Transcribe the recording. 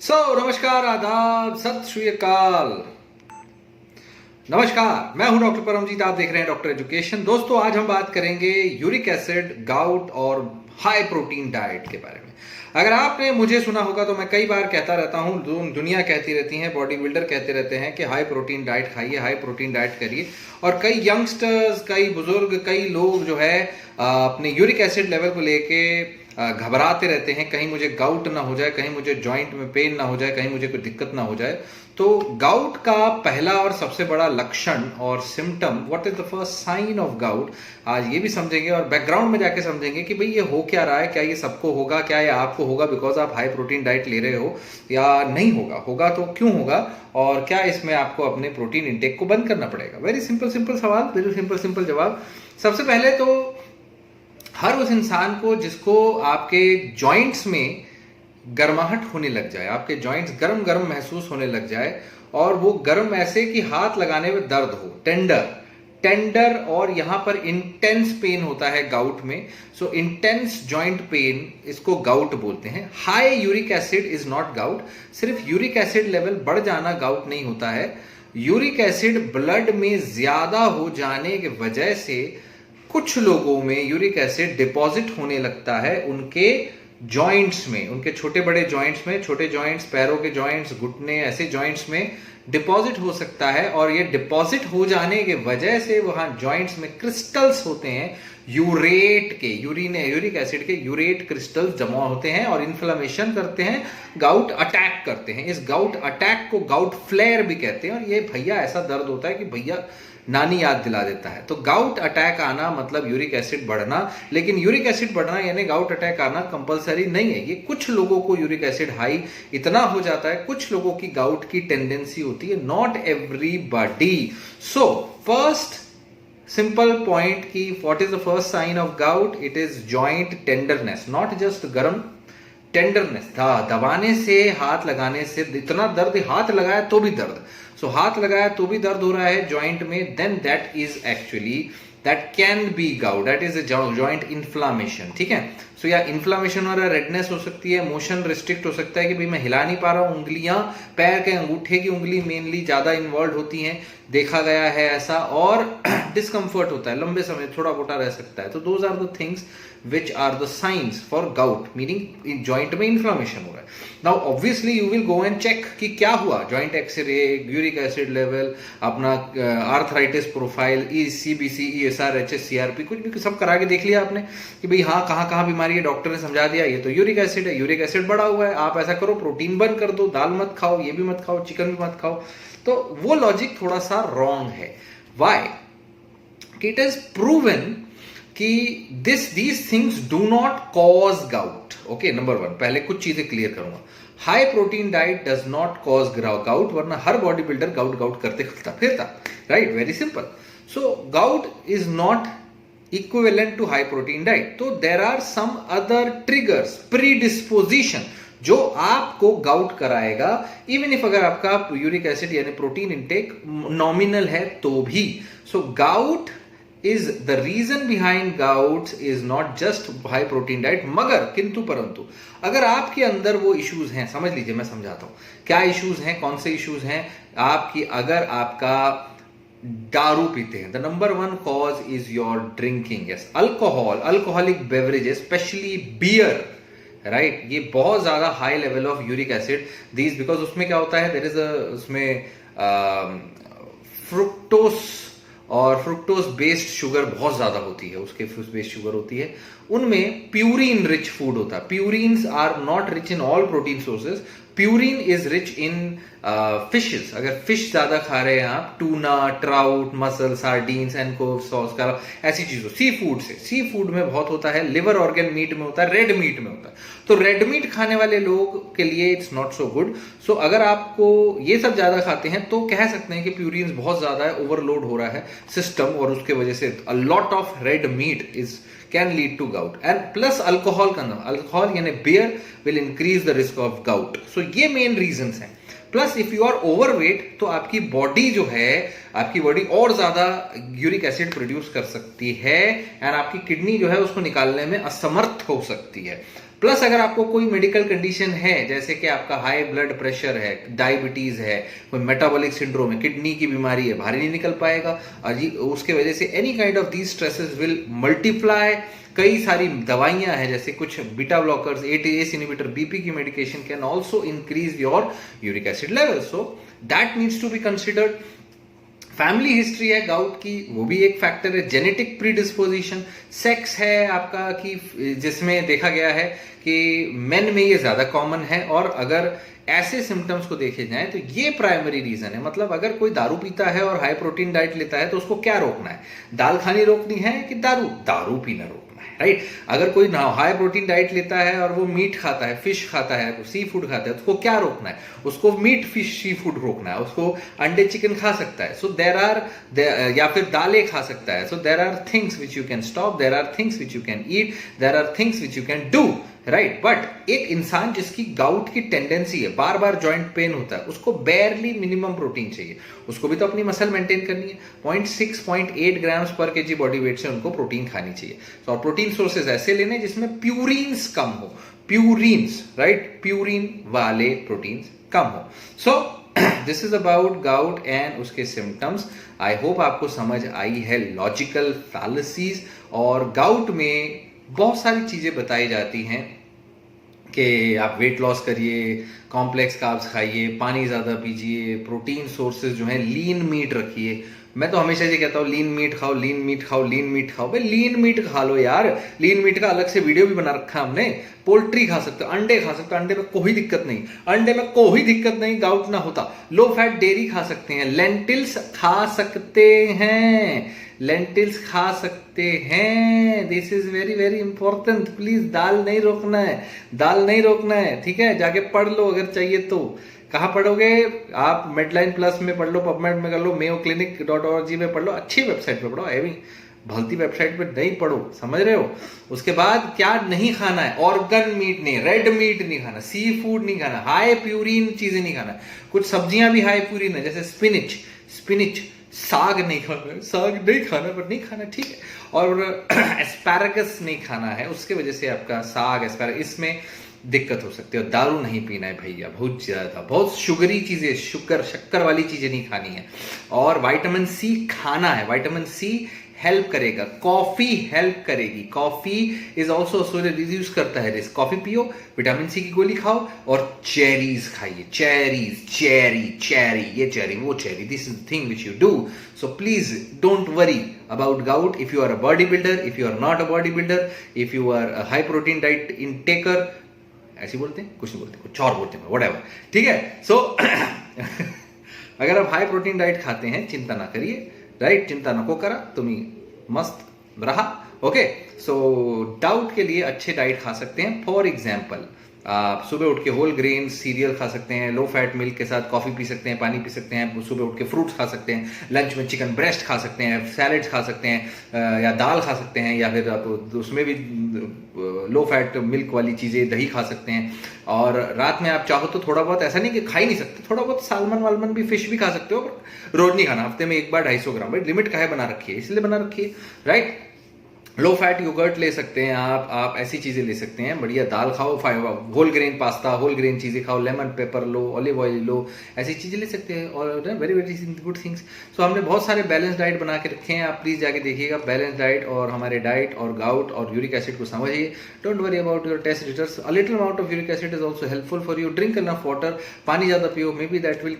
नमस्कार, आदाब, सत श्री अकाल। नमस्कार, मैं हूं डॉक्टर परमजीत। आप देख रहे हैं डॉक्टर एजुकेशन। दोस्तों, आज हम बात करेंगे यूरिक एसिड, गाउट और हाई प्रोटीन डाइट के बारे में। अगर आपने मुझे सुना होगा तो मैं कई बार कहता रहता हूं, दुनिया कहती रहती है, बॉडी बिल्डर कहते रहते हैं कि हाई प्रोटीन डाइट खाइए, हाई प्रोटीन डाइट करिए। और कई यंगस्टर्स, कई बुजुर्ग, कई लोग जो है अपने यूरिक एसिड लेवल को लेके घबराते रहते हैं, कहीं मुझे गाउट ना हो जाए, कहीं मुझे जॉइंट में पेन ना हो जाए, कहीं मुझे कोई दिक्कत ना हो जाए। तो गाउट का पहला और सबसे बड़ा लक्षण और symptom, what is the first sign of gout, आज ये भी समझेंगे और बैकग्राउंड में जाके समझेंगे कि भाई ये हो क्या रहा है, क्या ये सबको होगा, क्या ये आपको होगा बिकॉज आप हाई प्रोटीन डाइट ले रहे हो, या नहीं होगा, होगा तो क्यों होगा, और क्या इसमें आपको अपने प्रोटीन इंटेक को बंद करना पड़ेगा। वेरी सिंपल सवाल, वेरी सिंपल जवाब। सबसे पहले तो हर उस इंसान को जिसको आपके जॉइंट्स में गर्माहट होने लग जाए, आपके जॉइंट्स गरम गरम महसूस होने लग जाए, और वो गरम ऐसे कि हाथ लगाने में दर्द हो, टेंडर और यहां पर इंटेंस पेन होता है गाउट में। सो इंटेंस जॉइंट पेन, इसको गाउट बोलते हैं। High uric acid is not gout. सिर्फ यूरिक एसिड लेवल बढ़ जाना गाउट नहीं होता है। यूरिक एसिड ब्लड में ज्यादा हो जाने की वजह से कुछ लोगों में यूरिक एसिड डिपॉजिट होने लगता है उनके जॉइंट्स में, उनके छोटे बड़े जॉइंट्स में, छोटे जॉइंट्स, पैरों के जॉइंट्स, घुटने, ऐसे जॉइंट्स में डिपॉजिट हो सकता है। और ये डिपॉजिट हो जाने के वजह से वहां जॉइंट्स में क्रिस्टल्स होते हैं, यूरेट के, यूरिक एसिड के यूरेट क्रिस्टल्स जमा होते हैं और इन्फ्लेमेशन करते हैं, गाउट अटैक करते हैं। इस गाउट अटैक को गाउट फ्लेयर भी कहते हैं। और ये भैया ऐसा दर्द होता है कि भैया नानी याद दिला देता है। तो गाउट अटैक आना मतलब यूरिक एसिड बढ़ना, लेकिन यूरिक एसिड बढ़ना यानी गाउट अटैक आना कंपलसरी नहीं है। ये कुछ लोगों को यूरिक एसिड हाई इतना हो जाता है, कुछ लोगों की गाउट की टेंडेंसी होती है, not everybody. So first simple point की what is the first sign of gout, it is joint tenderness, not just गरम, टेंडरनेस। दबाने से, हाथ लगाने से इतना दर्द, हाथ लगाया तो भी दर्द, सो हाथ लगाया तो भी दर्द हो रहा है जॉइंट में, then that is actually, that can be gout, that is joint inflammation. ठीक है। सो या इन्फ्लामेशन हो रहा है, रेडनेस हो सकती है, मोशन रिस्ट्रिक्ट हो सकता है कि भाई मैं हिला नहीं पा रहा हूं, उंगलियां, पैर के अंगूठे की उंगली मेनली ज्यादा इन्वॉल्व होती हैं, देखा गया है ऐसा, और डिस्कंफर्ट होता है, लंबे समय थोड़ा मोटा रह सकता है। तो those are the things which are the signs for gout, meaning joint में inflammation हो रहा है। Now obviously you will go and check कि क्या हुआ, joint x-ray, uric acid level, अपना arthritis profile, CBC, ESR, HS, CRP, कुछ भी सब करा के देख लिया आपने कि भाई हाँ कहाँ बीमारी है, डॉक्टर ने समझा दिया ये तो यूरिक एसिड है, यूरिक एसिड बढ़ा हुआ है, आप ऐसा करो प्रोटीन बंद कर दो, दाल मत खाओ, ये भी मत खाओ, चिकन भी मत खाओ। तो वो लॉजिक थोड़ा सा रॉन्ग है। Why? It is proven कि these things do not cause gout. Okay, number one, पहले कुछ चीजें क्लियर करूंगा। High protein diet does not cause gout, वरना हर बॉडी बिल्डर गाउट करते फिरता, right? Very simple. So gout is not equivalent to high protein diet. तो there are some other triggers, predisposition, जो आपको गाउट कराएगा, इवन इफ अगर आपका यूरिक एसिड यानी प्रोटीन इंटेक नॉमिनल है तो भी। So gout is the reason behind gouts is not just high protein diet, मगर किंतु परंतु अगर आपके अंदर वो इश्यूज हैं, समझ लीजिए, मैं समझाता हूं क्या इश्यूज हैं, कौन से इश्यूज हैं आपकी। अगर आपका दारू पीते हैं, the number one cause is your drinking, yes, alcoholic beverages, specially beer, right? ये बहुत ज्यादा high level of uric acid these, because उसमें क्या होता है, देयर इज उसमें फ्रुक्टोस और फ्रुक्टोज बेस्ड शुगर बहुत ज्यादा होती है, उसके बेस्ड शुगर होती है, उनमें प्यूरिन रिच फूड होता है। Purines are not rich in all protein sources, purine is rich in fishes. अगर फिश ज्यादा खा रहे हैं आप, tuna, trout, mussel, sardines, anchovy, sauce का, ऐसी चीजों, सी फूड से, सी फूड में बहुत होता है, लिवर ऑर्गन मीट में होता है, रेड मीट में होता है। तो रेड मीट खाने वाले लोग के लिए इट्स नॉट सो गुड। सो अगर आपको ये सब ज्यादा खाते हैं तो कह सकते हैं कि प्यूरिन्स बहुत ज्यादा है, ओवरलोड हो रहा है सिस्टम, और उसके वजह से a lot of red meat is can lead to gout, and plus alcohol यानी beer will increase the risk of gout. So ये main reasons हैं। Plus if you are overweight तो आपकी बॉडी जो है, आपकी बॉडी और ज्यादा यूरिक एसिड प्रोड्यूस कर सकती है, एंड आपकी किडनी जो है उसको निकालने में असमर्थ हो सकती है। प्लस अगर आपको कोई मेडिकल कंडीशन है, जैसे कि आपका हाई ब्लड प्रेशर है, डायबिटीज है, कोई मेटाबॉलिक सिंड्रोम है, किडनी की बीमारी है, भारी नहीं निकल पाएगा, उसके वजह से any kind of these stresses will multiply. कई सारी दवाइयां हैं, जैसे कुछ beta blockers, ATS inhibitor, BP की medication can also increase your uric acid level, so that needs to be considered. Family history है गाउट की, वो भी एक फैक्टर है। जेनेटिक प्रीडिस्पोजिशन, सेक्स है आपका कि जिसमें देखा गया है कि मेन में ये ज्यादा कॉमन है, और अगर ऐसे सिम्टम्स को देखे जाए तो ये प्राइमरी रीजन है। मतलब अगर कोई दारू पीता है और हाई प्रोटीन डाइट लेता है तो उसको क्या रोकना है? दाल खानी रोकनी है कि दारू पीना रोकना है, राइट? अगर कोई हाई प्रोटीन डाइट लेता है और वो मीट खाता है, फिश खाता है, सी फूड खाता है, उसको क्या रोकना है? उसको मीट, फिश, सी फूड रोकना है। उसको अंडे, चिकन खा सकता है, सो देयर आर, या फिर दालें खा सकता है, so there are things which you can stop, there are things which you can eat, there are things which you can do, right? But एक इंसान जिसकी गाउट की टेंडेंसी है, बार बार जॉइंट पेन होता है, उसको बेयरली मिनिमम प्रोटीन चाहिए। उसको भी तो अपनी मसल मेंटेन करनी है। 0.6 0.8 ग्राम्स पर केजी बॉडी वेट से उनको प्रोटीन खानी चाहिए। तो और प्रोटीन सोर्सेज ऐसे लेने जिसमें प्यूरिन्स कम हो, प्यूरिन्स, राइट? प्यूरिन वाले प्रोटीन्स कम हो। So this is about gout and उसके सिम्टम्स। आई होप आपको समझ आई है लॉजिकल फैलेसीज। और गाउट में बहुत सारी चीजें बताई जाती हैं कि आप वेट लॉस करिए, कॉम्प्लेक्स कार्ब्स खाइए, पानी ज़्यादा पीजिए, प्रोटीन सोर्सेज जो है लीन मीट रखिए। मैं तो हमेशा ये कहता हूँ लीन मीट खाओ, लीन मीट खाओ, लीन मीट खाओ। भाई लीन मीट खा लो यार, लीन मीट का अलग से वीडियो भी बना रखा है हमने। पोल्ट्री खा सकते हो, अंडे खा सकते हो, अंडे में कोई दिक्कत नहीं, अंडे में कोई दिक्कत नहीं, गाउट ना होता। लो फैट डेयरी खा सकते हैं, लेंटिल्स खा सकते हैं, लेंटिल्स खा सकते हैं। This is very very important. Please दाल नहीं रोकना है, दाल नहीं रोकना है, ठीक है? जाके पढ़ लो अगर चाहिए तो। कहाँ पढ़ोगे आप? मेडलाइन प्लस में पढ़ लो, पबमेड में कर लो, mayoclinic.org में पढ़ लो, अच्छी वेबसाइट पे पढ़ो। एवी भलती वेबसाइट पे नहीं पढ़ो, समझ रहे हो? उसके बाद क्या नहीं खाना है? ऑर्गन मीट नहीं, रेड मीट नहीं खाना, सी फूड नहीं खाना, हाई प्यूरिन चीजें नहीं खाना। कुछ सब्जियां भी हाई प्यूरिन है, जैसे स्पिनिच, साग नहीं खाना है, साग नहीं खाना, पर नहीं खाना, ठीक है? और एस्पैरागस नहीं खाना है, उसके वजह से आपका साग, एस्पैरागस, इसमें दिक्कत हो सकती है। और दारू नहीं पीना है भैया, बहुत ज्यादा, बहुत शुगरी चीजें, शक्कर वाली चीजें नहीं खानी है। और विटामिन सी खाना है, विटामिन सी हेल्प करेगा, कॉफी हेल्प करेगी, कॉफी इज ऑल्सो रिड्यूस करता है रिस्क। कॉफी पियो, विटामिन सी की गोली खाओ, और चेरीज खाइए, चेरी, ये चेरी, वो cherry, this is the thing which you do. So please don't worry about gout if you are a bodybuilder, if you are not a bodybuilder, if you are a high protein diet intaker, ऐसे बोलते हैं, कुछ नहीं बोलते, कुछ और बोलते हैं, व्हाटएवर, ठीक है? सो अगर आप हाई प्रोटीन डाइट खाते हैं, चिंता ना करिए, राइट? चिंता नको करा, तुम्ही मस्त रहा, ओके? सो डाउट के लिए अच्छे डाइट खा सकते हैं। फॉर एग्जाम्पल, आप सुबह उठ के होल ग्रेन सीरियल खा सकते हैं, लो फैट मिल्क के साथ कॉफी पी सकते हैं, पानी पी सकते हैं, सुबह उठ के फ्रूट्स खा सकते हैं, लंच में चिकन ब्रेस्ट खा सकते हैं, सैलेड्स खा सकते हैं, या दाल खा सकते हैं, या फिर आप उसमें भी लो फैट मिल्क वाली चीज़ें, दही खा सकते हैं। और रात में आप चाहो तो थोड़ा बहुत, ऐसा नहीं कि खा ही नहीं सकते, थोड़ा बहुत सालमन वालमन भी, फिश भी खा सकते हो, पर रोज नहीं खाना, हफ्ते में एक बार 250 ग्राम। भाई लिमिट काहे बना रखी है? इसलिए बना रखी है, राइट? लो फैट योगर्ट ले सकते हैं आप ऐसी चीजें ले सकते हैं। बढ़िया दाल खाओ, whole grain pasta, whole grain चीजें खाओ, लेमन पेपर लो, ऑलिव ऑयल लो, ऐसी चीजें ले सकते हैं। और very very good things. So हमने बहुत सारे बैलेंस डाइट बना के रखे हैं, आप प्लीज जाके देखिएगा बैलेंस डाइट, और हमारे डाइट और गाउट और यूरिक एसिड को समझिए। Don't worry about your test results, a little amount of uric acid is also helpful for you. Drink enough water, पानी ज्यादा पियो, मे बी दैट विल